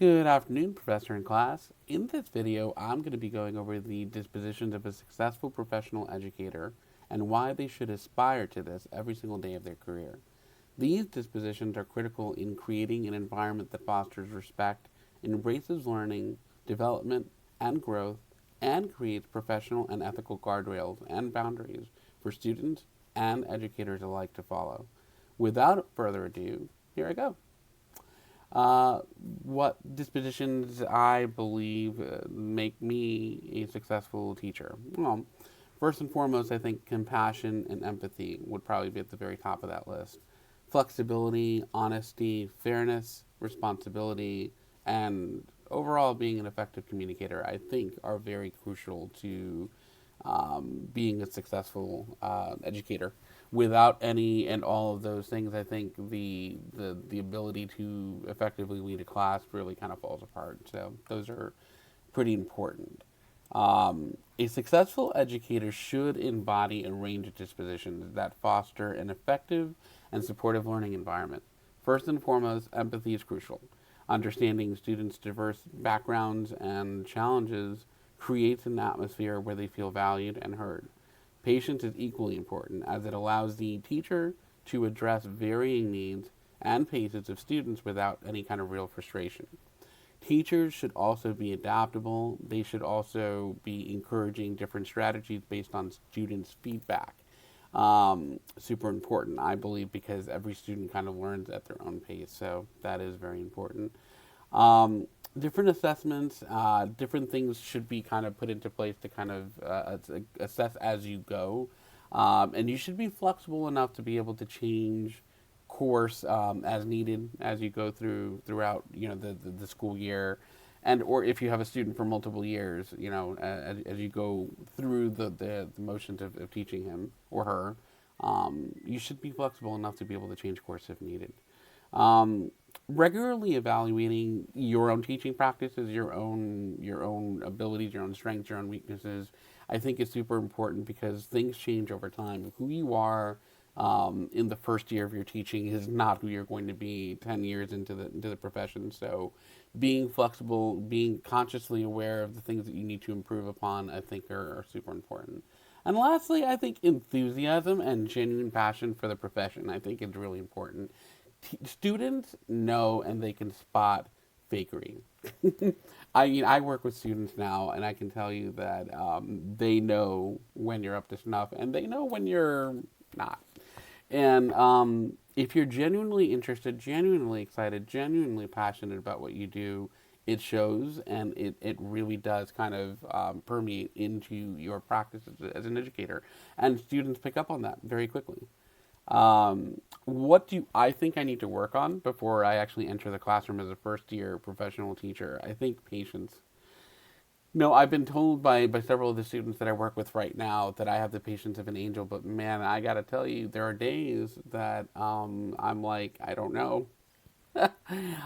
Good afternoon, professor and class. In this video, I'm going to be going over the dispositions of a successful professional educator and why they should aspire to this every single day of their career. These dispositions are critical in creating an environment that fosters respect, embraces learning, development, and growth, and creates professional and ethical guardrails and boundaries for students and educators alike to follow. Without further ado, here I go. Uh, what dispositions I believe make me a successful teacher? Well, first and foremost, I think compassion and empathy would probably be at the very top of that list. Flexibility, honesty, fairness, responsibility, and overall being an effective communicator, I think, are very crucial to being a successful educator. Without any and all of those things, I think the ability to effectively lead a class really kind of falls apart. So those are pretty important. A successful educator should embody a range of dispositions that foster an effective and supportive learning environment. First and foremost, empathy is crucial. Understanding students' diverse backgrounds and challenges creates an atmosphere where they feel valued and heard. Patience is equally important as it allows the teacher to address varying needs and paces of students without any kind of real frustration. Teachers should also be adaptable. They should also be encouraging different strategies based on students' feedback. Super important, I believe, because every student kind of learns at their own pace. So that is very important. Um, Different assessments, different things should be kind of put into place to kind of assess as you go. And you should be flexible enough to be able to change course as needed as you go throughout the school year, and or if you have a student for multiple years, as you go through the motions of teaching him or her, you should be flexible enough to be able to change course if needed. um, Regularly evaluating your own teaching practices, your own abilities, your own strengths, your own weaknesses, I think is super important because things change over time. Who you are in the first year of your teaching is not who you're going to be 10 years into the profession. So, being flexible, being consciously aware of the things that you need to improve upon, I think are super important. And lastly, I think enthusiasm and genuine passion for the profession, I think is really important. Students know and they can spot fakery. I mean, I work with students now, and I can tell you that they know when you're up to snuff, and they know when you're not. And if you're genuinely interested, genuinely excited, genuinely passionate about what you do, it shows, and it really does kind of permeate into your practice as an educator. And students pick up on that very quickly. What do I think I need to work on before I actually enter the classroom as a first year professional teacher? I think patience. No, I've been told by several of the students that I work with right now that I have the patience of an angel, but man, I gotta tell you, there are days that I'm like, I don't know.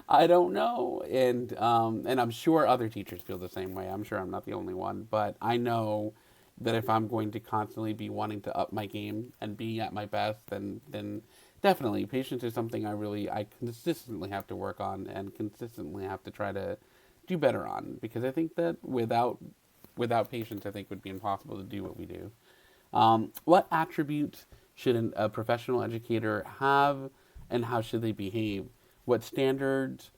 I don't know. And I'm sure other teachers feel the same way. I'm sure I'm not the only one, but I know that if I'm going to constantly be wanting to up my game and be at my best, then definitely patience is something I consistently have to work on and consistently have to try to do better on, because I think that without patience, I think it would be impossible to do what we do. What attributes should a professional educator have, and how should they behave? What standards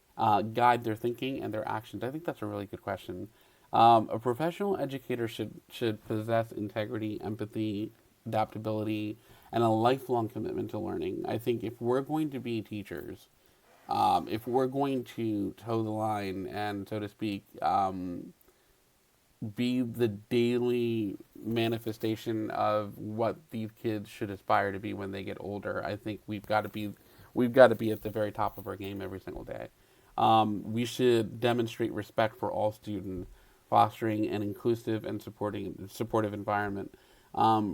guide their thinking and their actions? I think that's a really good question. A professional educator should possess integrity, empathy, adaptability, and a lifelong commitment to learning. I think if we're going to be teachers, if we're going to toe the line and, so to speak, be the daily manifestation of what these kids should aspire to be when they get older, I think we've got to be at the very top of our game every single day. We should demonstrate respect for all students, fostering an inclusive and supportive environment.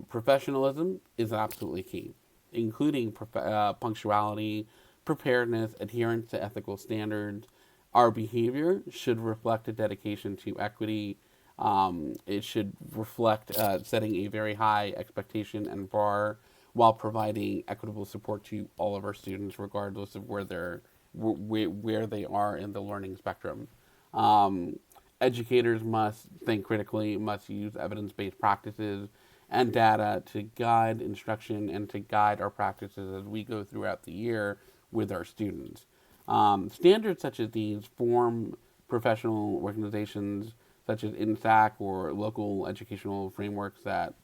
Professionalism is absolutely key, including punctuality, preparedness, adherence to ethical standards. Our behavior should reflect a dedication to equity. It should reflect setting a very high expectation and bar while providing equitable support to all of our students, regardless of where they're where they are in the learning spectrum. Um, Educators must think critically, must use evidence-based practices and data to guide instruction and to guide our practices as we go throughout the year with our students. Standards such as these form professional organizations such as INSAC or local educational frameworks that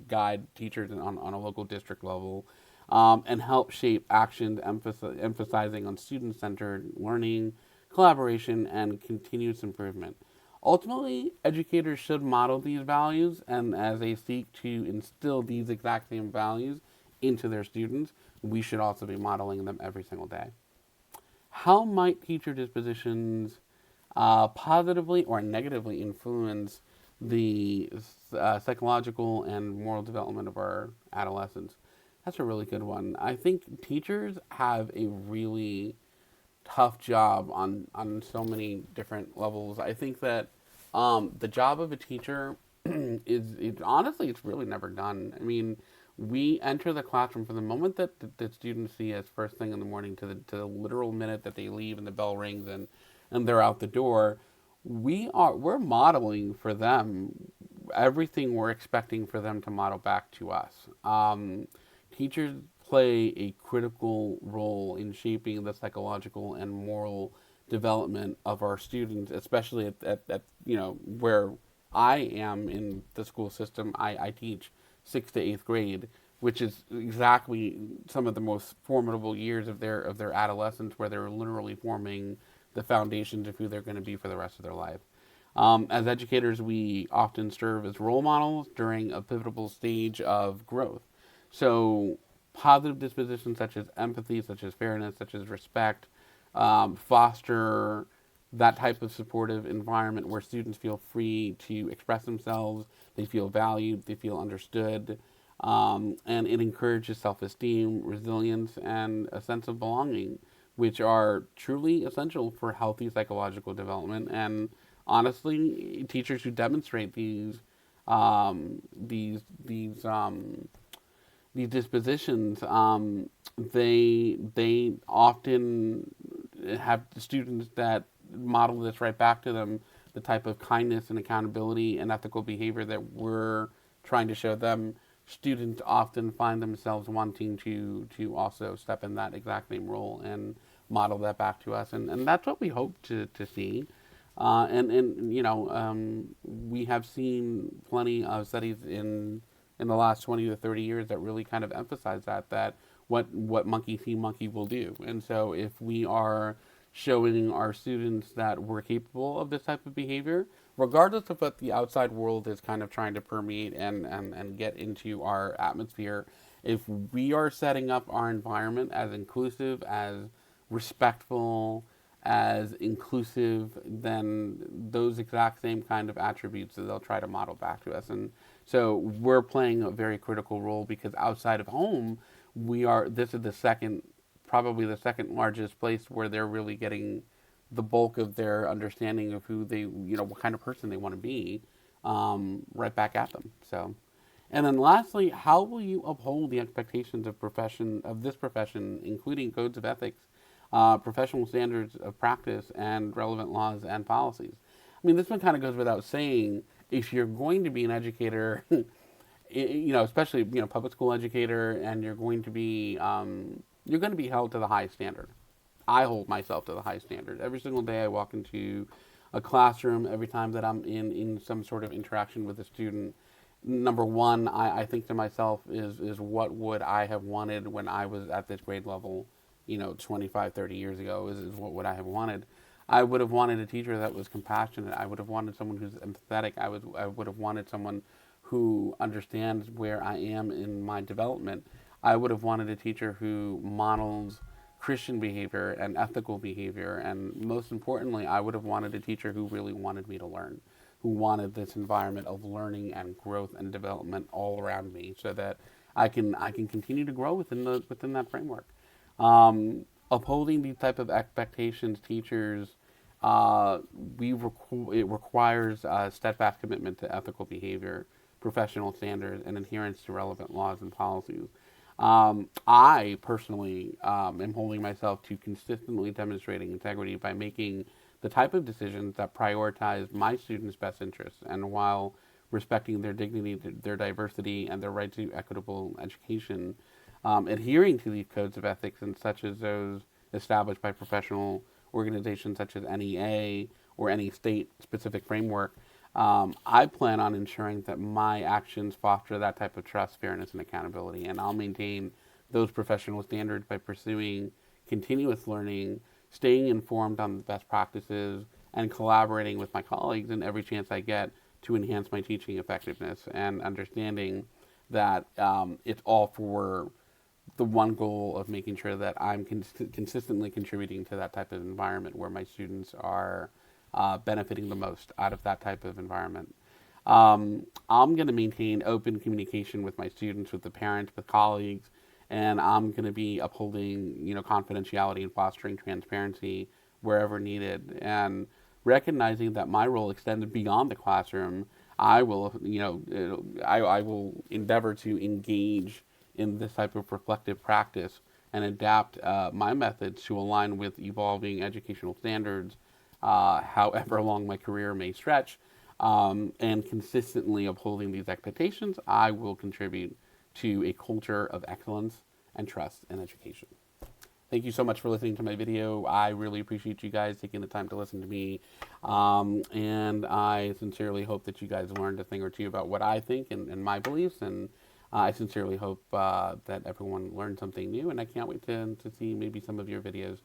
guide teachers on a local district level, and help shape actions emphasizing on student-centered learning, collaboration, and continuous improvement. Ultimately, educators should model these values, and as they seek to instill these exact same values into their students, we should also be modeling them every single day. How might teacher dispositions positively or negatively influence the psychological and moral development of our adolescents? That's a really good one. I think teachers have a really tough job on so many different levels. I think that the job of a teacher honestly it's really never done. I mean, we enter the classroom from the moment that the students see us first thing in the morning to the literal minute that they leave and the bell rings and they're out the door. We're modeling for them everything we're expecting for them to model back to us. Teachers play a critical role in shaping the psychological and moral development of our students, especially at where I am in the school system. I teach sixth to eighth grade, which is exactly some of the most formidable years of their adolescence, where they're literally forming the foundations of who they're going to be for the rest of their life. As educators, we often serve as role models during a pivotal stage of growth. So, positive dispositions such as empathy, such as fairness, such as respect, foster that type of supportive environment where students feel free to express themselves, they feel valued, they feel understood, and it encourages self esteem, resilience, and a sense of belonging, which are truly essential for healthy psychological development. And honestly, teachers who demonstrate um, these these um, these dispositions, they often have students that model this right back to them, the type of kindness and accountability and ethical behavior that we're trying to show them. Students often find themselves wanting to also step in that exact same role and model that back to us, and that's what we hope to see. And we have seen plenty of studies in the last 20 to 30 years that really kind of emphasize that what monkey see monkey will do. And so if we are showing our students that we're capable of this type of behavior, regardless of what the outside world is kind of trying to permeate and get into our atmosphere, if we are setting up our environment as inclusive, as respectful, as inclusive, then those exact same kind of attributes that they'll try to model back to us. And so we're playing a very critical role because outside of home, this is probably the second largest place where they're really getting the bulk of their understanding of who what kind of person they want to be, right back at them. So, and then lastly, how will you uphold the expectations of this profession, including codes of ethics, professional standards of practice, and relevant laws and policies? I mean, this one kind of goes without saying. If you're going to be an educator, especially public school educator, and you're going to be held to the highest standard. I hold myself to the highest standard every single day. I walk into a classroom. Every time that I'm in some sort of interaction with a student, number one, I think to myself is what would I have wanted when I was at this grade level, 25, 30 years ago, is what would I have wanted. I would have wanted a teacher that was compassionate. I would have wanted someone who's empathetic. I would have wanted someone who understands where I am in my development. I would have wanted a teacher who models Christian behavior and ethical behavior. And most importantly, I would have wanted a teacher who really wanted me to learn, who wanted this environment of learning and growth and development all around me, so that I can continue to grow within that framework. Upholding these type of expectations, teachers, uh, it requires steadfast commitment to ethical behavior, professional standards, and adherence to relevant laws and policies. I personally am holding myself to consistently demonstrating integrity by making the type of decisions that prioritize my students' best interests, and while respecting their dignity, their diversity, and their right to equitable education, adhering to these codes of ethics and such as those established by professional organizations such as NEA or any state-specific framework. I plan on ensuring that my actions foster that type of trust, fairness, and accountability, and I'll maintain those professional standards by pursuing continuous learning, staying informed on the best practices, and collaborating with my colleagues in every chance I get to enhance my teaching effectiveness, and understanding that it's all for the one goal of making sure that I'm consistently contributing to that type of environment where my students are benefiting the most out of that type of environment. I'm going to maintain open communication with my students, with the parents, with colleagues, and I'm going to be upholding, confidentiality and fostering transparency wherever needed. And recognizing that my role extends beyond the classroom, I will, I will endeavor to engage in this type of reflective practice and adapt my methods to align with evolving educational standards, however long my career may stretch, and consistently upholding these expectations, I will contribute to a culture of excellence and trust in education. Thank you so much for listening to my video. I really appreciate you guys taking the time to listen to me. And I sincerely hope that you guys learned a thing or two about what I think and my beliefs. And I sincerely hope that everyone learned something new. And I can't wait to see maybe some of your videos.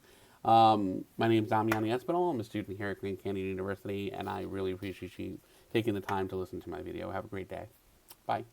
My name is Damiani Espinal. I'm a student here at Grand Canyon University. And I really appreciate you taking the time to listen to my video. Have a great day. Bye.